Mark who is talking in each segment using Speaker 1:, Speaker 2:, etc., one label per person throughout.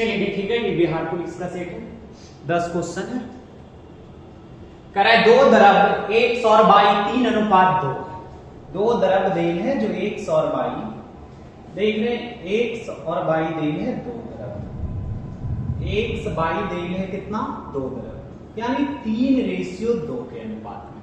Speaker 1: चलिए देखिएगा, ये बिहार पुलिस का सेट है, 10 क्वेश्चन है। कह रहा है 2 द्रव 1 सौर बाई 3:2। 2 द्रव देन है जो 1 सौर बाई, देख रहे 1 और बाई देन है 2 द्रव, 1 बाई देन है कितना 2 द्रव, यानी 3:2 के अनुपात में,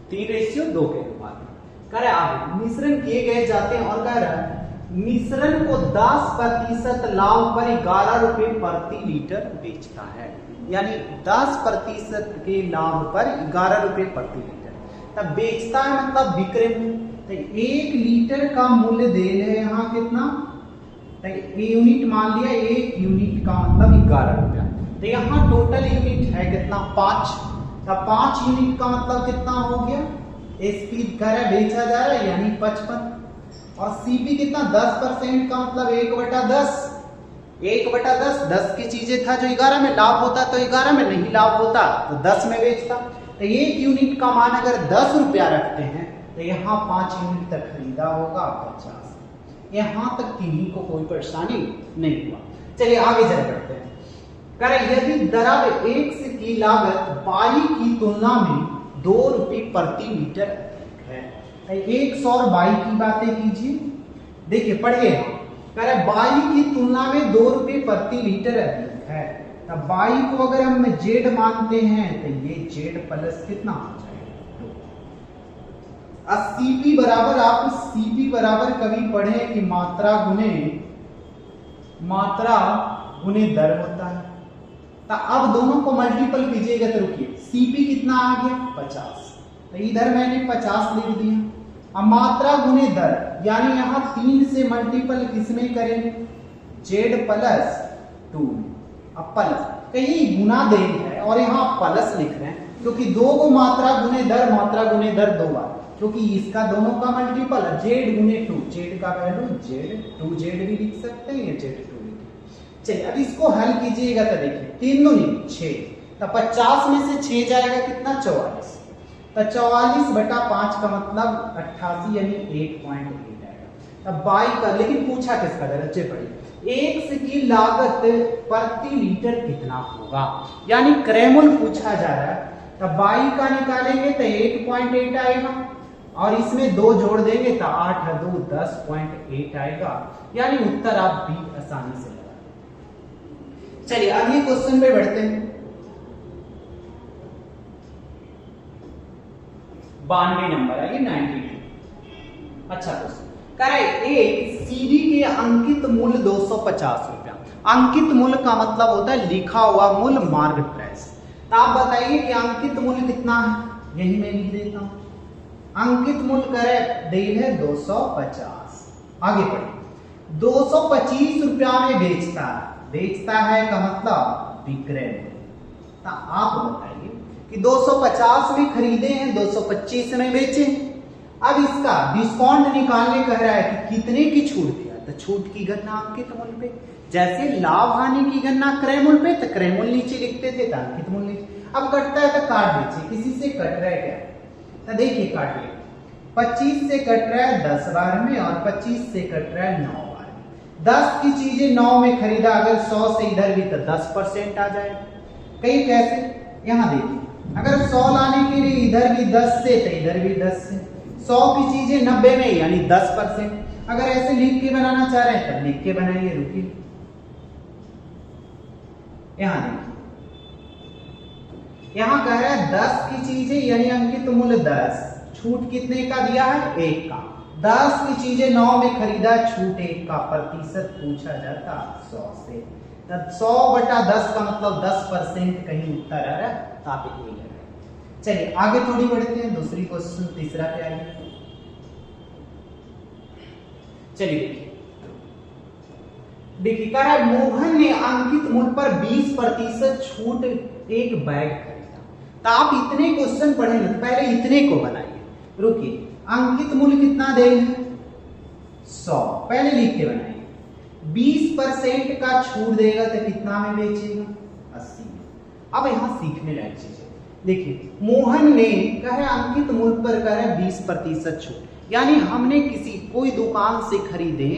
Speaker 1: 3:2 के अनुपात में। कह रहा है आगे मिश्रण किए गए जाते हैं और कह रहा है मिश्रण को 10% लाभ पर 11 रुपए प्रति लीटर बेचता है, यानी 10% के लाभ पर 11 रुपए प्रति लीटर। तब बेचता है मतलब विक्रय मूल्य, तो 1 लीटर का मूल्य दे है यहाँ कितना, तो यूनिट मान लिया, 1 यूनिट का मतलब 11 रुपया। तो यहाँ टोटल यूनिट है कितना 5, तब 5 यूनिट का मतलब कितना हो गया, एसपी कह रहा है बेचा जा रहा है यानी 55, और सीपी कितना 10% का मतलब 1/10, 1/10, 10 की चीजें था जो 11 में लाभ होता तो 11 में, नहीं लाभ होता तो 10 में बेचता। तो 1 यूनिट का मान अगर 10 रुपया रखते हैं तो यहाँ 5 यूनिट तक खरीदा होगा 50, यहाँ तक किन्हीं को कोई परेशानी नहीं हुआ। चलिए आगे जरा बढ़ते हैं। कह रहे यदि द्रव X की लागत Y की तुलना में 2 रुपये प्रति लीटर है, 1 और Y की बातें कीजिए, देखिए पढ़िए, कह रहे Y की तुलना में 2 रुपये प्रति लीटर अधिक है, तब Y को अगर हम Z मानते हैं तो ये Z प्लस कितना हो जाएगा 2। CP बराबर, आप CP बराबर कभी पढ़े कि मात्रा गुने दर होता है, तो अब दोनों को मल्टीपल कीजिएगा तो रुकिए, CP कितना आ गया 50, तो इधर मैंने 50 लिख दिया। अब मात्रा गुने दर, यानी यहाँ 3 से मल्टीपल किसमें करेंगे, Z प्लस 2, अब प्लस कहीं गुना दे है और यहाँ प्लस लिख रहे हैं क्योंकि 2 को मात्रा गुने दर 2 बार, क्योंकि इसका दोनों का मल्टीपल Z गुने 2, Z का वैल्यू Z 2Z भी लिख सकते हैं, Z2 लिख। चलिए अब इसको हल कीजिएगा तो देखिए 3 दूनी 6, तो 50 में से 6 जाएगा कितना 44, तो 44/5 का मतलब 88 यानी 1.8 आएगा। तब बाई का, लेकिन पूछा किसका दर, अच्छे पढ़िए, X की लागत प्रति लीटर कितना होगा, यानी क्रयमूल्य पूछा जा रहा है, तब बाई का निकालेंगे तो 1.8 आएगा और इसमें 2 जोड़ देंगे तो 8 2 10.8 आएगा, यानी उत्तर आप भी आसानी से लगा। चलिए अगले क्वेश्चन पे बढ़ते हैं। 92 नंबर है ये, 92। अच्छा क्वेश्चन कह रहे एक सीडी के अंकित मूल्य 250 रुपया, अंकित मूल्य का मतलब होता है लिखा हुआ मूल्य, मार्केट प्राइस। तो आप बताइए कि अंकित मूल्य कितना है, यही मैं लिख देता हूं, अंकित मूल्य करे दे है 250। आगे बढ़े, 225 रुपया में बेचता है का मतलब विक्रय। तो आप बताइए कि 250 में खरीदे हैं, 225 में बेचे। अब इसका डिस्काउंट निकालने कह रहा है कि कितने की छूट दिया, तो छूट की गणना अंकित मूल्य पे, जैसे लाभ हानि की गणना क्रय मूल्य पे, तो क्रय मूल्य नीचे लिखते थे, अंकित मूल्य। अब कटता है तो काट दीजिए, किसी से कट रहा है क्या, तो देखिए काट लिया, 25 से कट रहा है 10 बार में और 25 से कट रहा है 9 बार में। 10 की चीजें 9 में खरीदा, अगर 100 से इधर भी तो 10% आ जाएगा। कहीं कैसे, यहां देखिए, अगर 100 लाने के लिए इधर भी 10 से तो इधर भी 10 से, 100 की चीजें 90 में यानी 10%। अगर ऐसे लिख के बनाना चाह रहे हैं तब लिख के बनाइए, रुकिए यहां देखिए, यहां कह रहा है 10 की चीजें यानी अंकित मूल्य 10, छूट कितने का दिया है 1 का, 10 की चीजें 9 में खरीदा, छूट 1 का, प्रतिशत पूछा जाता 100 से, तब 100/10 का मतलब 10% कहीं उत्तर आ रहा है, तो आप ये लगाए। चलिए आगे थोड़ी बढ़ते हैं, दूसरी क्वेश्चन तीसरा पे आइए। चलिए देखिए कह रहा है मोहन ने अंकित मूल्य पर 20% छूट एक बैग खरीदा। तो आप इतने क्वेश्चन पढ़े ना, पहले इतने को बनाइए, रुकिए, अंकित मूल्य कितना देंगे 100, पहले लिख के बनाइए, 20% का छूट देगा तो कितना में बेचेगा 80 में। अब यहां सीखने लायक चीज है, देखिए मोहन ने कहे अंकित मूल्य पर कहे 20% छूट, यानी हमने किसी कोई दुकान से खरीदे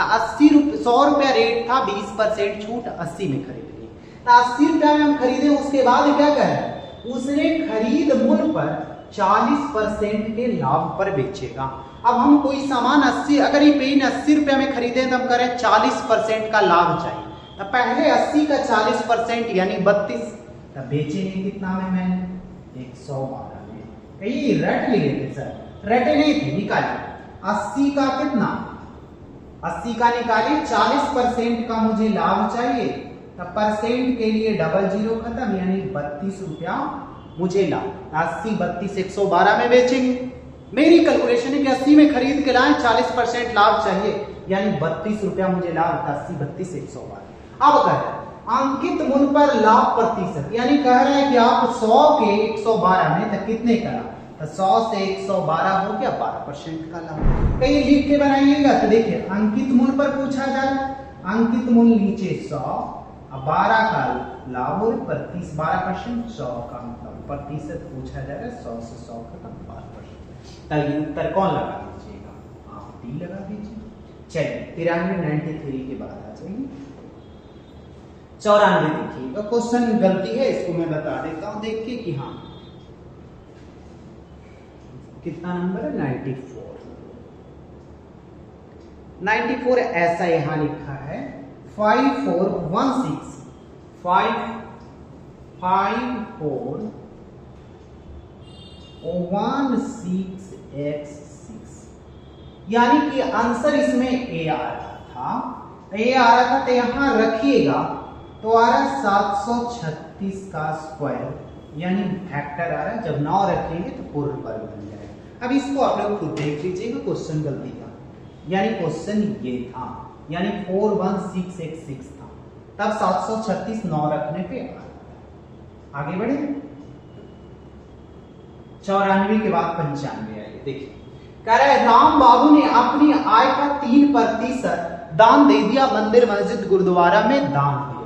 Speaker 1: 80 100 रुपया रेट था, 20% छूट, 80 में खरीद लिए। तो 80 रुपया में हम खरीदे, उसके बाद क्या करें, उसने खरीद मूल्य पर 40% के लाभ पर बेचेगा। अब हम कोई सामान 80, अगर ये पेन 80 रुपया में खरीदे तो हम करें 40% का लाभ चाहिए, तो पहले 80 का 40% यानी 32, तब बेचेंगे कितना में, मैंने 112 में। ये रट लिए थे सर, रटे नहीं थे, निकालिए 80 का कितना, 80 का निकालिए, 40% का मुझे लाभ चाहिए, तब परसेंट के लिए डबल जीरो खत्म, यानी 32 रुपया मुझे लाभ। 80 32 112 में बेचेंगे। मेरी कैलकुलेशन है कि 80 में खरीद के लाए, 40% लाभ चाहिए, यानी 32 रुपया मुझे लाभ, 80 32 112। अब कह रहे अंकित मूल्य पर लाभ प्रतिशत, यानी कह रहे हैं कि आप 100 के 112 में तो कितने का लाभ, तो 100 से 112 हो गया 12% का लाभ। कहीं लिख के बनाइएगा तो देखिए अंकित मूल्य पर पूछा जाए, अंकित मूल्य नीचे 100, 12 का लाभ और 12%, 100 का मतलब प्रतिशत पूछा जा रहा है, 100 से 100 खत्म 12%। उत्तर कौन लगा दीजिएगा, आप डी लगा दीजिए। चलिए 93 93 के बाद आ जाइए 94 देखिएगा। क्वेश्चन गलती है, इसको मैं बता देता हूं देख के कि हाँ कितना नंबर है, 94। 94 ऐसा यहां लिखा है 5416 5416x6, यानी कि आंसर इसमें ए आ रहा था, तो यहां रखिएगा तो आ रहा है 736 का स्क्वायर, यानी फैक्टर आ रहा है, जब 9 रखेंगे तो पूर्ण वर्ग बन जाएगा। अब इसको आप लोग खुद देख लीजिएगा, क्वेश्चन गलती था, यानी क्वेश्चन ये था, यानी 416x6 था, तब 736 9 रखने पे आगे बढ़े। 94 के बाद 95 आइए, देखिए कह रहा है राम बाबू ने अपनी आय का 3% दान दे दिया, मंदिर मस्जिद गुरुद्वारा में दान दिया,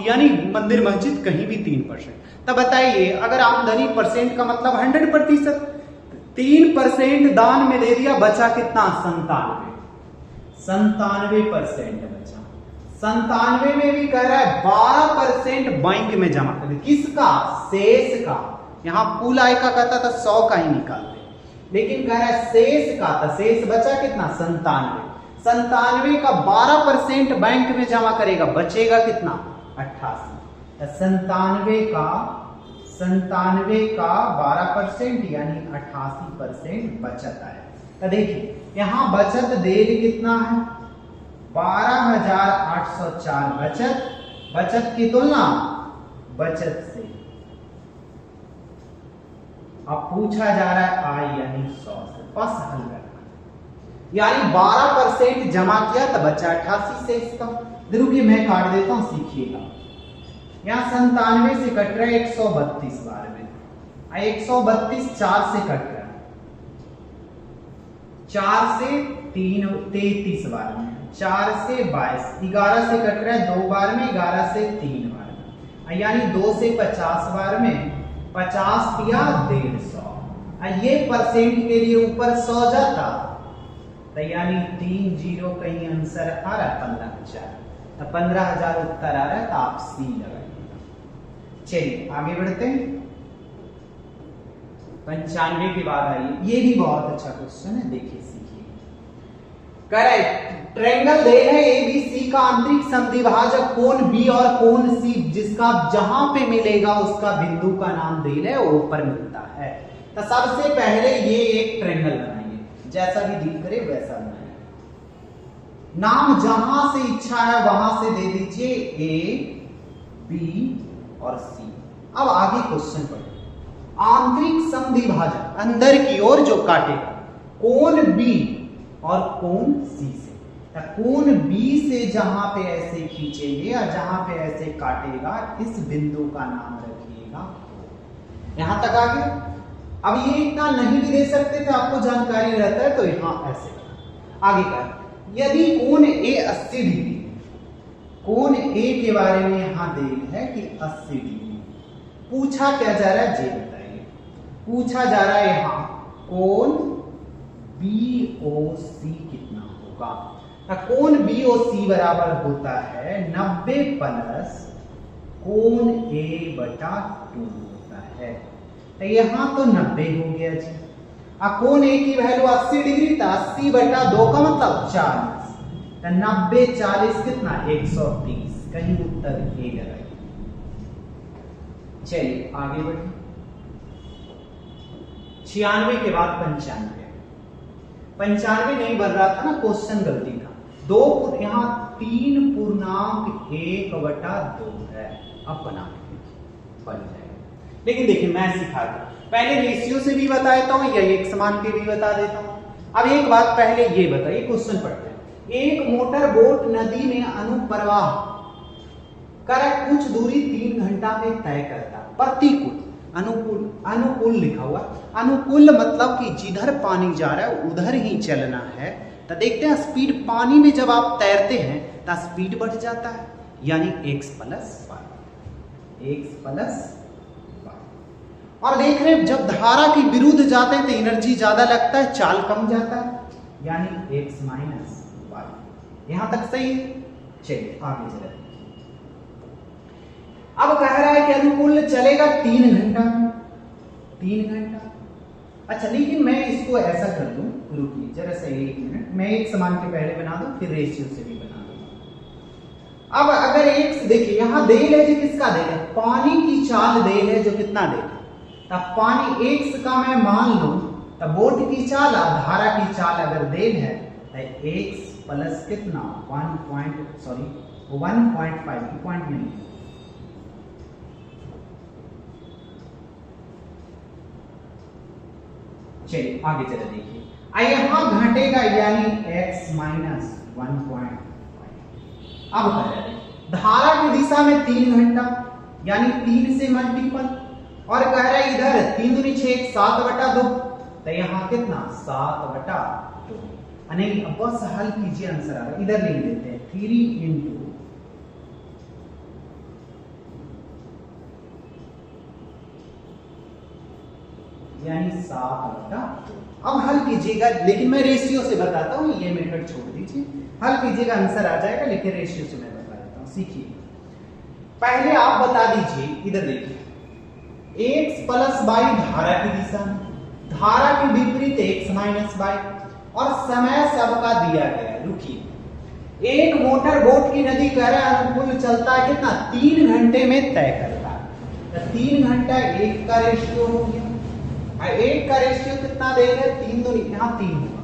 Speaker 1: यानी मंदिर मस्जिद कहीं भी 3%। तब बताइए अगर आमदनी परसेंट का मतलब 100%, 3% दान में दे दिया, बचा कितना, 97% बचा। 97 में भी कह रहा है 12% बैंक में जमा कर दे, किसका, शेष का। यहां कुल आय का कहता था 100 का ही निकालते, लेकिन कह रहा है शेष का, तो शेष बचा कितना, 97। 97 का 12% बैंक में जमा करेगा, बचेगा कितना, 88। 97 का 12% यानी 88% बचत आया। तो देखिए यहां बचत देरी कितना है, 12,804 बचत की तुलना बचत से। अब पूछा जा रहा है आय यानी 100 से, बस हल करना, यानी 12% जमा किया तो बचा 88 से इसका। देखिए मैं काट देता हूं, सीखिएगा। यहां 97 से कट रहा है 132 बार में, 132 4 से कट रहा है, 4 से 33 बार में, 4 से 22, 11 से कट रहा है 2 बार में, 11 से 3 बार में, यानी 2 से 50 बार में, 50 या 150। ये परसेंट के लिए ऊपर 100 जाता, तो यानी 3 0 कहीं आंसर आ रहा है 15,000, तो 15,000 उत्तर आ रहा है, तो आप सी लगाइएगा। चलिए आगे बढ़ते हैं, 95 के बाद आइए, ये भी बहुत अच्छा क्वेश्चन है, देखिए सीखिए। करेक्ट, ट्रायंगल दे है एबीसी का आंतरिक समद्विभाजक कोण बी और कोण सी, जिसका जहां पे मिलेगा उसका बिंदु का नाम दे है, वो ऊपर मिलता है। तो सबसे पहले ये एक ट्रायंगल बनाइए, जैसा भी दिख करे वैसा बनाइए, नाम जहां से इच्छा है वहां से दे दीजिए, ए बी और सी। अब आगे क्वेश्चन पढ़िए, आंतरिक समद्विभाजक अंदर की ओर जो काटेगा, कोण बी और कोण सी से, कोण बी से जहां पे ऐसे खींचेंगे और जहां पे ऐसे काटेगा, इस बिंदु का नाम रखिएगा। यहां तक आ गया। अब ये इतना नहीं भी दे सकते थे, आपको जानकारी रहता है तो यहां ऐसे आगे कर, यदि कोण ए 80 डिग्री, कोण ए के बारे में यहां देख है कि 80 डिग्री, पूछा क्या जा रहा है, जे बताइए। पूछा जा रहा है यहां कोण बीओसी कितना होगा, होगा। कोण BOC बराबर होता है 90 प्लस कोण A/2 होता है। तो यहाँ तो 90 हो गया जी। कोण A की वैल्यू 80 डिग्री था, 80/2 का मतलब 40। तो 90 40 कितना 130, कहीं उत्तर ए लगाइए। चलिए आगे बढ़िए। 96 के बाद 95 नहीं बन रहा था ना, क्वेश्चन गलती था। यहाँ 3 पूर्णांक 1/2 है, अब बना बन जाएगा। लेकिन देखिए मैं सिखा दूं, पहले रेशियो से भी बता देता हूं या एक समान के भी बता देता हूं। अब एक बात पहले ये बताइए, क्वेश्चन पढ़ते हैं। एक मोटर बोट नदी में अनुप्रवाह कर कुछ दूरी 3 घंटा में तय करता। प्रतिकूल अनुकूल, अनुकूल लिखा हुआ, अनुकूल मतलब कि जिधर पानी जा रहा है उधर ही चलना है। तो देखते हैं स्पीड, पानी में जब आप तैरते हैं तो स्पीड बढ़ जाता है, यानी x + y। और देख रहे हैं जब धारा के विरुद्ध जाते हैं तो एनर्जी ज्यादा लगता है, चाल कम जाता है, यानी x - y। यहां तक सही है। चलिए आगे चलते हैं। अब कह रहा है कि अनुकूल चलेगा 3 घंटा में, 3 घंटा। अच्छा लेकिन मैं इसको ऐसा कर दूं, रुकिए जरा सा 1 मिनट, मैं एक समान के पहले बना दूं फिर रेशियो से भी बना दूंगा। अब अगर एक देखिए यहां देल है जो किसका देल है, पानी की चाल देल है, जो कितना देल है। तब पानी x का मैं मान लूं, तब बोट की चाल धारा की चाल अगर देल है तो x प्लस कितना 1.5 पॉइंट नहीं, चलिए आगे चले देखिए। यहां घटेगा यानी x - 1.5। अब कह रहे हैं धारा की दिशा में 3 घंटा यानी 3 से मल्टीपल, और कह रहा है इधर 3 दूनी 6 7/2, तो यहां कितना 7/2। नहीं अब बस हल कीजिए, आंसर आ रहा है, इधर लिख देते हैं 3 × यानी 7/2। अब हल कीजिएगा, लेकिन मैं रेशियो से बताता हूं, ये मेथड छोड़ दीजिए, हल कीजिएगा आंसर आ जाएगा, लेकिन रेशियो से मैं बता देता हूं। सीखिए पहले आप बता दीजिए, इधर देखिए x + y धारा की दिशा में, धारा के विपरीत x - y, और समय सबका दिया गया है। रुकिए, एक मोटर बोट की नदी कह रहा है अनुकूल चलता है कितना 3 घंटे में तय करता है। तो 3 घंटा 1 का रेशियो हो गया, 1 का रेशियो कितना देगा 3 दूनी, यहाँ 3 होगा,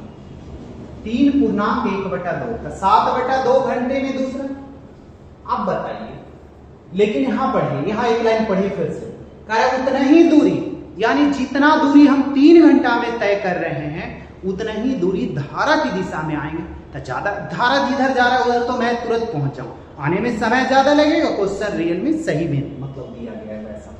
Speaker 1: 3 पूर्णांक 1/2, तो 7/2 घंटे में दूसरा। अब बताइए, लेकिन यहां पढ़िए, यहां एक लाइन पढ़िए फिर से, कह रहा उतना ही दूरी, यानी जितना दूरी हम 3 घंटा में तय कर रहे हैं उतना ही दूरी धारा की दिशा में आएंगे। तो ज्यादा धारा जिधर जा रहा है उधर तो मैं तुरंत पहुंच जाऊं, आने में समय ज्यादा लगेगा, क्वेश्चन रियल में सही में मतलब दिया गया है वैसा।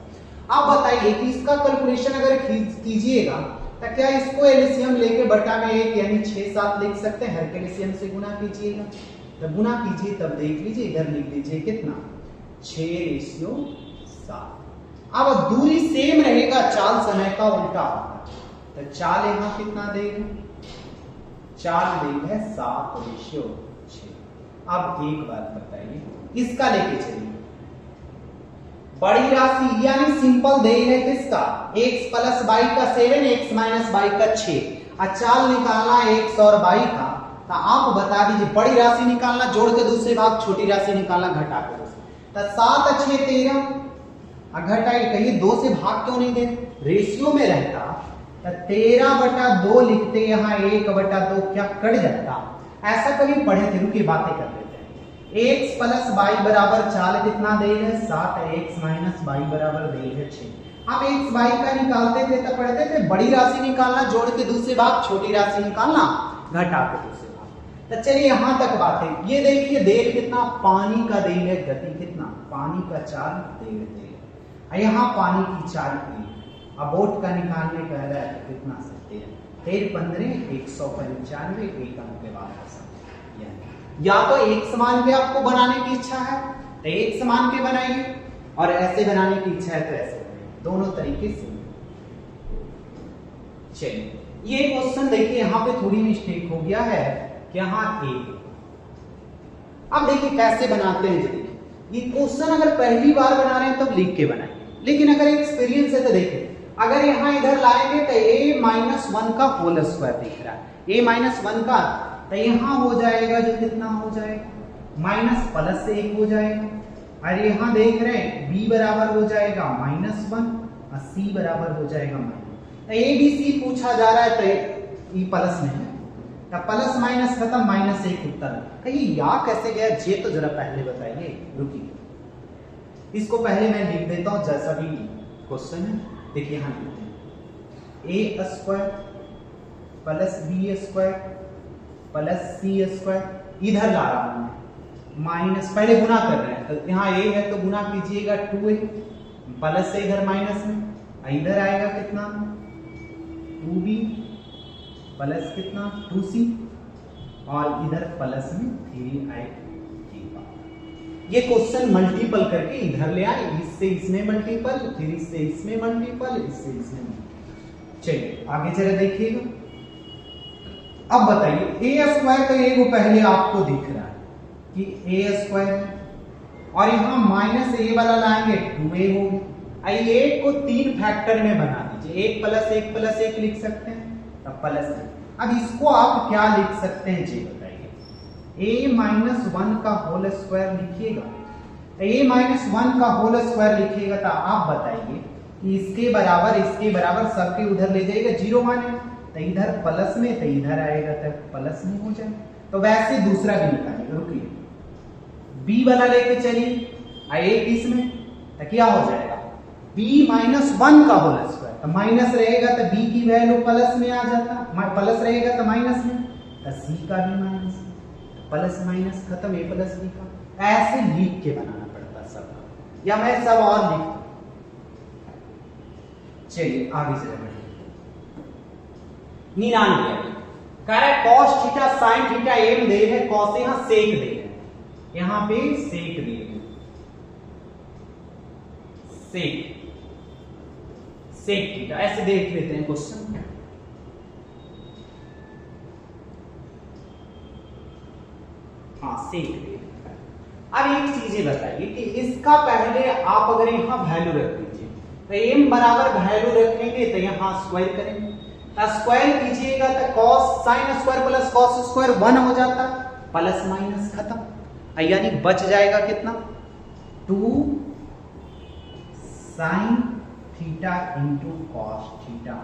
Speaker 1: आप बताइए कि इसका कैलकुलेशन अगर कीजिएगा तो क्या इसको एलसीएम लेके बटा में 1 यानी 6 7 लिख सकते हैं, हर एलसीएम से गुना कीजिएगा, तो गुना कीजिए तब देख लीजिए, इधर लिख लीजिए कितना 6:7। अब दूरी सेम रहेगा, चाल समय का उल्टा होगा, तो चाल यहां कितना देगा, चाल देगा 7:6। अब एक बात बताइए, इसका लेके चलिए बड़ी राशि यानी सिंपल दे है किसका x + y का 7 x - y का 6, चाल निकालना x और y का। तो आप बता दीजिए बड़ी राशि निकालना जोड़ के दूसरे भाग, छोटी राशि निकालना घटा के दूसरे, तो 7 6 13, घटाइए, कहिए 2 से भाग क्यों नहीं दे, रेशियो में रहता तो 13/2 लिखते, यहाँ 1/2 क्या कट जाता, ऐसा कभी पढ़े थे, रुकिए बातें कर लेते हैं। x + y बराबर चाल कितना दे है 7, x - y बराबर दे है 6। अब x y का निकालते थे तो पढ़ते थे बड़ी राशि निकालना जोड़ के दूसरे भाग, छोटी राशि निकालना घटा के दूसरे भाग। तो चलिए यहां तक बात है, ये देखिए देल कितना, पानी का देल है, गति कितना, पानी का चाल देल है, यहाँ पानी की चाल की, अब बोट का निकालने का है तो कितना सकते हैं 13 15 195, एक अंक के बाद या तो एक समान के आपको बनाने की इच्छा है तो एक समान के बनाइए, और ऐसे बनाने की इच्छा है तो ऐसे बनाइए, दोनों तरीके से। चलिए ये क्वेश्चन देखिए, यहाँ पे थोड़ी मिस्टेक हो गया है यहाँ a। अब देखिए कैसे बनाते हैं। देखिए ये क्वेश्चन अगर पहली बार बना रहे हैं तब लिख के बनाएंगे, लेकिन अगर एक्सपीरियंस है तो देखिए अगर यहाँ इधर लाएंगे तो a-1 का होल स्क्वायर दिख रहा है, a-1 का, तो यहाँ हो जाएगा जो कितना हो जाएगा माइनस प्लस 1 हो जाएगा। और यहाँ देख रहे हैं b बराबर हो जाएगा -1 और c बराबर हो जाएगा माइनस। तो a b c पूछा जा रहा है तो ये प्लस में है, तो प्लस माइनस खत्म, -1 उत्तर। कहिए या कैसे गया ये तो जरा पहले बताइए, रुकिए इसको पहले मैं लिख देता हूं जैसा भी क्वेश्चन है। देखिए यहाँ लिखते हैं a square plus b square plus c square, इधर ला रहा हूं माइनस, पहले गुना कर रहे हैं तो यहाँ a है तो गुना कीजिएगा 2a प्लस से इधर माइनस में, इधर आएगा कितना 2b प्लस कितना 2c और इधर प्लस में 3 आएगा। ये क्वेश्चन मल्टीपल करके इधर ले आए, इससे इसमें मल्टीपल, फिर इससे इसमें मल्टीपल, इससे इसमें मल्टीपल। चलिए आगे जरा देखिएगा। अब बताइए a स्क्वायर तो a को पहले आपको दिख रहा है कि a स्क्वायर है और यहाँ माइनस a वाला लाएंगे 2a होगा। आइए 1 को 3 फैक्टर में बना दीजिए, 1 प्लस 1 प्लस 1 लिख सकते हैं, तब प्लस 1। अब इसको आप क्या लिख सकते हैं जी बताइए, a-1 का होल स्क्वायर लिखिएगा। a-1 का होल स्क्वायर लिखिएगा तो आप बताइए कि इसके बराबर सबके उधर ले जाइएगा, 0 माने तो इधर प्लस में तो इधर आएगा तो प्लस में हो जाए। तो वैसे दूसरा भी निकालिएगा, रुकिए b वाला लेके चलिए एक इसमें तो क्या हो जाएगा b-1 का होल स्क्वायर, तो माइनस रहेगा तो b की वैल्यू प्लस में आ जाता, प्लस रहेगा तो माइनस में, तो c का भी माइनस, प्लस माइनस खत्म, a प्लस b का। ऐसे लिख के बनाना पड़ता सब, या मैं सब और लिख। चलिए आगे से बढ़िए। 99 कह रहा है cos theta sin theta m दे है, cos यहाँ सेक दे है, यहाँ पे सेक दे है, सेक थीटा, ऐसे देख लेते हैं क्वेश्चन। हाँ सेक दे। अब एक चीज बताइए कि इसका पहले आप अगर यहाँ वैल्यू रख दीजिए तो m बराबर वैल्यू रखेंगे तो यहाँ स्क्वायर करेंगे, स्क्वायर कीजिएगा तो cos sin square plus cos square 1 हो जाता, प्लस माइनस खत्म, यानी बच जाएगा कितना 2 sin theta into cos theta.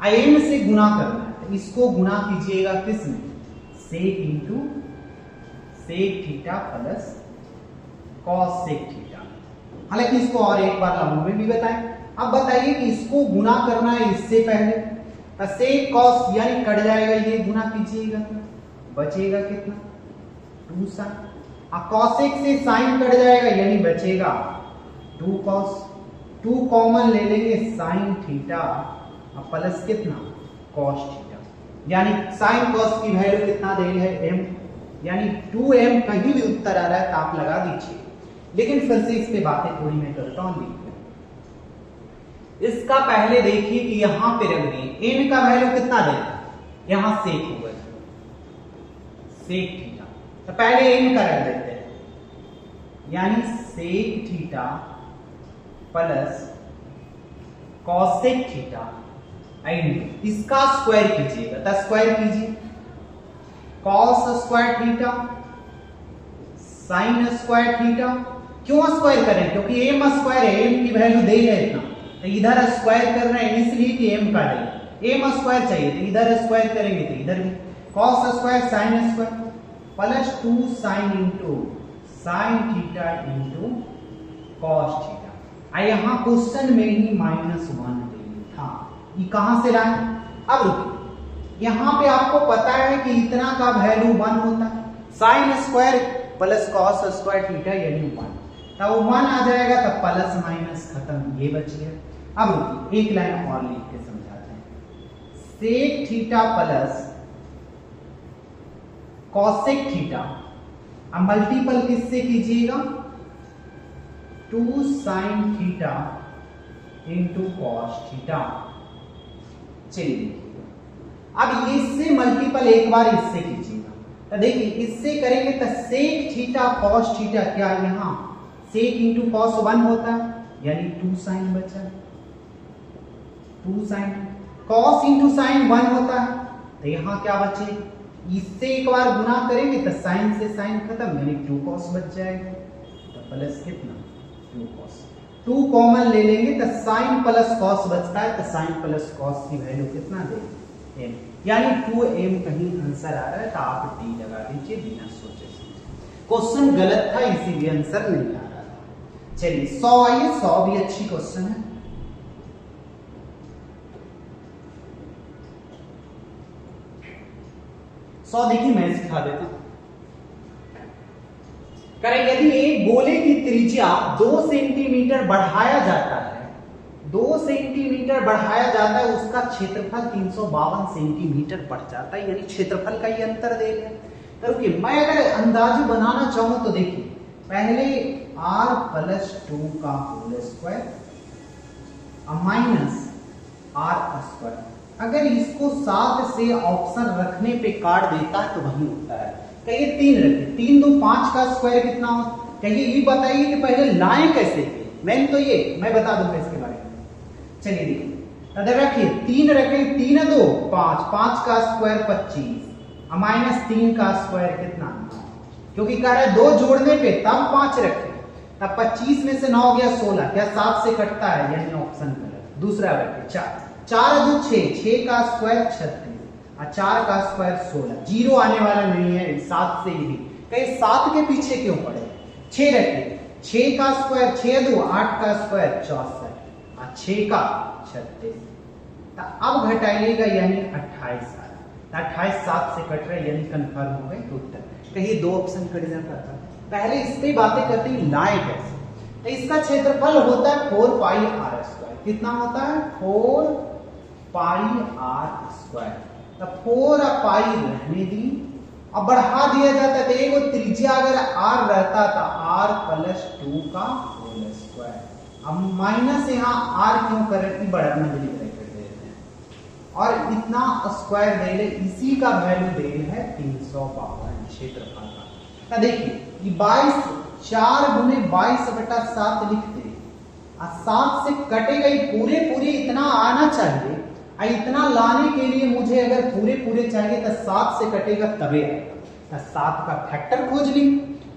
Speaker 1: m से गुना करना है तो इसको गुना कीजिएगा किसमें, sec into sec theta plus cos sec theta. हालांकि इसको और एक बार लागू में भी बताएं। अब बताइए कि इसको गुना करना है इससे पहले, सेक cos यानी कट जाएगा, ये गुना कीजिएगा बचेगा कितना 2 sin, cosec से sin कट जाएगा यानी बचेगा 2 cos, 2 कॉमन ले लेंगे sin थीटा प्लस कितना cos थीटा, यानी sin cos की वैल्यू कितना दे है m, यानी 2m। कहीं भी उत्तर आ रहा है तो आप लगा दीजिए, लेकिन फिर से इस पे बातें थोड़ी मैं करता हूं। इसका पहले देखिए कि यहां पे रख दिए n का वैल्यू कितना देगा, यहां सेक होगा सेक थीटा, तो पहले n का रख देते हैं, यानी sec theta plus cosec theta, इसका स्क्वायर कीजिएगा तो स्क्वायर कीजिए cos square theta sin square theta. क्यों स्क्वायर करें, क्योंकि m स्क्वायर है, m की वैल्यू दे है इतना, तो इधर स्क्वायर कर रहे हैं इसलिए कि m का दे, m स्क्वायर चाहिए तो इधर स्क्वायर करेंगे तो इधर भी cos square sin square plus 2 sin into sin theta into cos theta. यहाँ क्वेश्चन में ही -1 था, ये कहां से लाए। अब रुकिए, यहाँ पे आपको पता है कि इतना का वैल्यू 1 होता है, sin square plus cos square theta यानी 1, तो 1 आ जाएगा तो प्लस माइनस खत्म, ये बच गया। अब रुकिए एक लाइन और लिख के समझाते हैं, sec theta plus cosec theta, अब मल्टीपल किससे कीजिएगा 2 sin theta into cos theta. चलिए अब इससे मल्टीपल एक बार इससे कीजिएगा, तो देखिए इससे करेंगे तो सेक थीटा कॉस थीटा, क्या यहाँ सेक इंटू कॉस 1 होता है, यानी 2 साइन बचा, 2 साइन, कॉस इंटू साइन 1 होता है, तो यहाँ क्या बचे, इससे एक बार गुना करेंगे तो साइन से साइन खत्म, यानी 2 कॉस बच जाएगा, तो प्लस कितना 2 कॉस, 2 कॉमन ले लेंगे तो साइन प्लस कॉस बचता है, तो साइन प्लस कॉस की वैल्यू कितना देंगे m, यानी 2m कहीं आंसर आ रहा है तो आप डी लगा दीजिए बिना सोचे समझे। क्वेश्चन गलत था इसीलिए आंसर नहीं आ रहा था। चलिए 100 आइए, 100 भी अच्छी क्वेश्चन है। देखिए मैं सिखा देता हूं। करें यदि एक गोले की त्रिज्या 2 सेंटीमीटर बढ़ाया जाता है, 2 सेंटीमीटर बढ़ाया जाता है, उसका क्षेत्रफल 352 सेंटीमीटर बढ़ जाता है, यानी क्षेत्रफल का ये अंतर दे रहे हैं। तो रुकिए मैं अगर अंदाज बनाना चाहूं तो देखिए पहले r प्लस 2 का whole square minus r square, अगर इसको 7 से ऑप्शन रखने पे काट देता है तो वही होता है। कहिए 3 रखे, 3 2 5 का स्क्वायर कितना हो, कहिए ये बताइए कि पहले लाएं कैसे, मैंने तो ये मैं बता दूंगा इसके बारे में। चलिए देखिए अगर रखिए 3 रखे, 3 2 5, 5 का स्क्वायर 25 माइनस 3 का स्क्वायर कितना, क्योंकि कह रहा है 2 जोड़ने पे तब 5 रखे, तब 25 में से 9 गया 16, क्या 7 से कटता है, यानी ऑप्शन गलत। दूसरा रखे 4, 4 2 6, 6 का स्क्वायर 36 और 4 का स्क्वायर 16, जीरो आने वाला नहीं है 7 से ही, कहीं 7 के पीछे क्यों पड़े। 6 रखे, 6 का स्क्वायर 6 2 8 का स्क्वायर 64 और 6 का 36, तो अब घटाइएगा यानी 28 आ रहा, 28 7 से कट रहा है, यानी कंफर्म हो गए उत्तर। कहीं 2 ऑप्शन कट जाता था। पहले इस पे बातें करते हैं लाए कैसे, तो इसका क्षेत्रफल होता है 4 पाई r स्क्वायर, कितना होता है 4 पाई r स्क्वायर, तो 4 पाई रहने दी, अब बढ़ा दिया जाता है तो एक त्रिज्या अगर r रहता था r प्लस 2 का होल स्क्वायर, अब माइनस यहाँ r क्यों करें, बड़ा मंजली ब्रैकेट देते हैं और इतना स्क्वायर दे ले, इसी का वैल्यू दे है 352 क्षेत्रफल का। देखिए ये 22 4 गुने 22/7 लिखते हैं, 7 से कटेगा, ये पूरे पूरे इतना आना चाहिए, इतना लाने के लिए मुझे अगर पूरे पूरे चाहिए तो 7 से कटेगा तबे आएगा, तो 7 का फैक्टर खोज ली,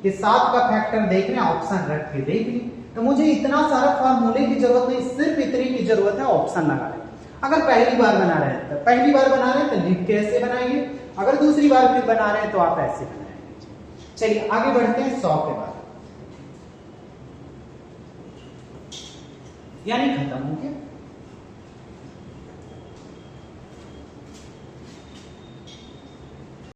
Speaker 1: कि 7 का फैक्टर देख रहे हैं ऑप्शन रख के देख ली, तो मुझे इतना सारा फॉर्मूले की जरूरत नहीं, सिर्फ इतनी की जरूरत है ऑप्शन लगा रहे। अगर पहली बार बना रहे हैं तो पहली बार बना रहे हैं तो लिख के ऐसे बनाएंगे, अगर दूसरी बार फिर बना रहे हैं तो आप ऐसे बनाएंगे। चलिए आगे बढ़ते हैं 100 के बाद, यानी खत्म हो गया।